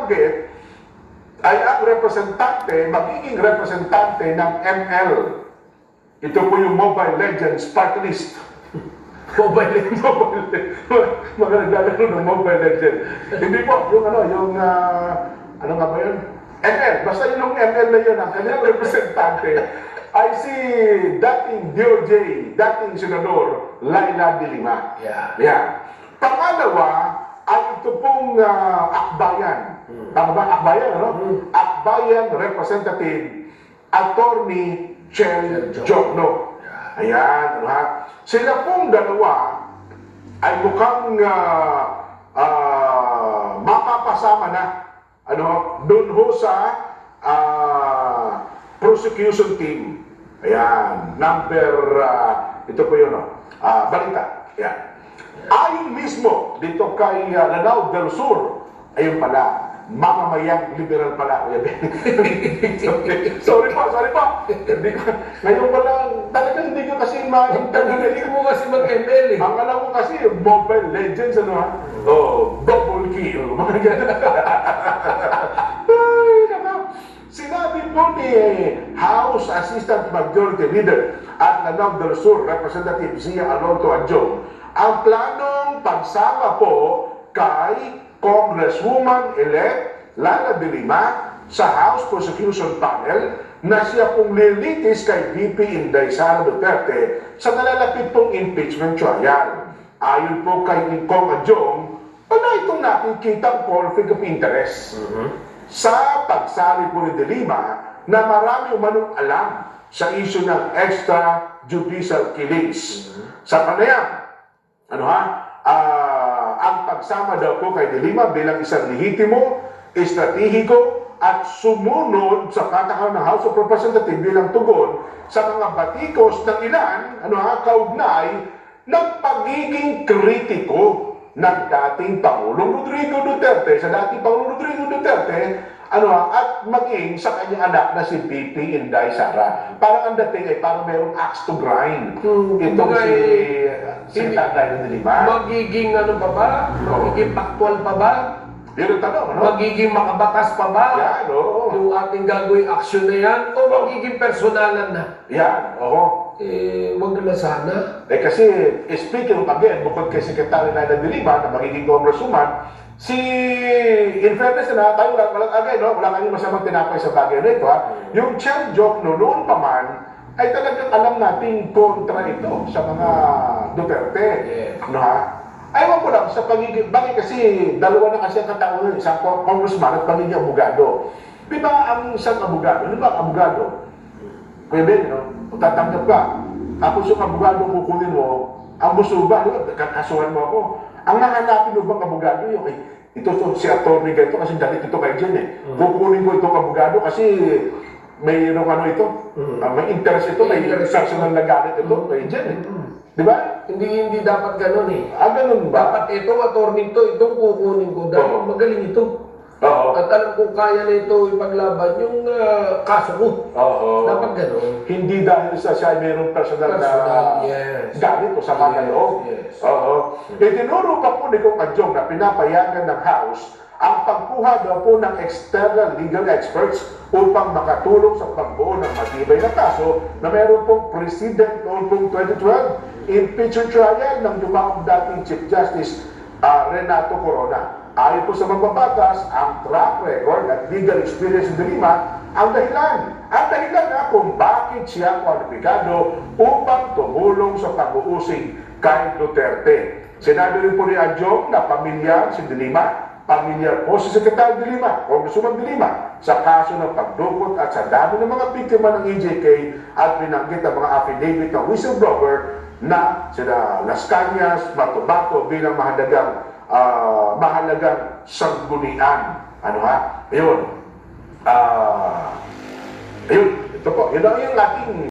nabanggit ay ang representante, magiging representante ng ML. Ito po yung Mobile Legends party list. Mobile Legends. Mga naglalaro ng Mobile Legends. Hindi po, yung ano nga ba yun? ML. Basta yung ML na yun, ang kanyang representante ay si dating DOJ, dating Senador Laila de Lima. Yeah. Pangalawa ay ito pong akbayan. Tama ba? Akbayan, ano? Akbayan Representative Attorney Chel Jokno. Ayan, ano ha? Sila pong dalawa ay mukhang mapapasama na doon ho sa prosecution team. Ayan, ito po yun, balita. Ayan. Ayon mismo dito kay Lanao del Sur, ayun pala, mamamayang liberal pala. Sorry po. Ngayon pala, talagang hindi ko kasi Hindi mo kasi mag-ML eh. Ang alam ko kasi, Mobile Legends, ano ha? Double kill. Mga ganun. Ay, naka. Sinabi po ni House Assistant Majority Leader at Lanao del Sur, Representative Zia Alonto Adjong, ang planong pagsama po kay Congresswoman-elect Laila de Lima sa House Prosecution Panel na siya pong lilitis kay VP Inday Sara Duterte sa nalalapit pong impeachment trial. Ayon po kay Kong Adjong, wala itong nakikitang conflict of interest sa pagsali po ni de Lima na marami umanong alam sa issue ng extrajudicial killings. Sa panayam, ang pagsama daw po kay de Lima bilang isang lehitimo, estratehiko at sumunod sa patakaran ng House of Representatives bilang tugon sa mga batikos ng ilan, kaugnay ng pagiging kritiko ng dating Pangulong Rodrigo Duterte, sa dating Pangulong Rodrigo Duterte, at maging sa kanyang anak na si VP Inday Sara. Parang ang dating ay parang mayroong axe to grind. Itong si Tatay de Lima. Magiging pa ba? Magiging factual pa ba? Yun ang tanong, Magiging makabatas pa ba? Yan, oo. Yung ating gagawing aksyon na yan? O magiging personalan na? Yan, oo. Wag na sana. Kasi, speaking again, bukod kay Secretary Laila de Lima na magiging congresswoman, in fairness na tayo wala kayong masamang tinapay sa bagay na ito, yung Chel Jokno noon pa man, ay talagang alam nating kontra ito sa mga Duterte. Ayaw ko lang sa pagiging, bakit kasi dalawa na kasi ang kataunan, isang congressman at pagiging abogado. Di ba ang isang abogado? Di ba ang abogado? Kuya Ben, tatanggap ka. Tapos yung abogado kukunin mo, ang gusto ba, kakasuhan mo ako. Ang nahanapin mo bang abogado yung, ito si attorney ganito kasi dahil ito kay Jen eh. Kukunin ko itong abogado kasi mayroong ito, may interest ito, may personal na galit ito kay Jen eh. Di ba? Hindi dapat ganun eh. Ganun ba? Dapat itong attorney itong kukunin ko dahil magaling ito. At alam kong kaya na ito ipaglaban yung kaso ko. Dapat ganun. Hindi dahil siya mayroong personal na galit o sama ng loob. Itinuro pa po ni Kong Adjong na pinapayagan ng House ang pagkuha daw po ng external legal experts upang makatulong sa pagbuo ng matibay na kaso na mayroon pong precedent noong pong 2012 impeachment trial ng dumaong dating Chief Justice Renato Corona. Ayon po sa magbabatas, ang track record at legal experience ng de Lima ang dahilan. Ang dahilan kung bakit siya kwalipikado upang tumulong sa pag-uusig kay Duterte. Sinabi rin po ni Adjong na pamilyar si de Lima, pamilyar po si Secretary de Lima, Congresswoman de Lima, sa kaso ng pagdukot at sa dami ng mga biktima ng EJK at binanggit ang mga affidavit ng whistleblower na sila Las Cañas, Matubato bilang mahalagang sanggunian. Ayun. Ayun, ito po. Yun ang yung ating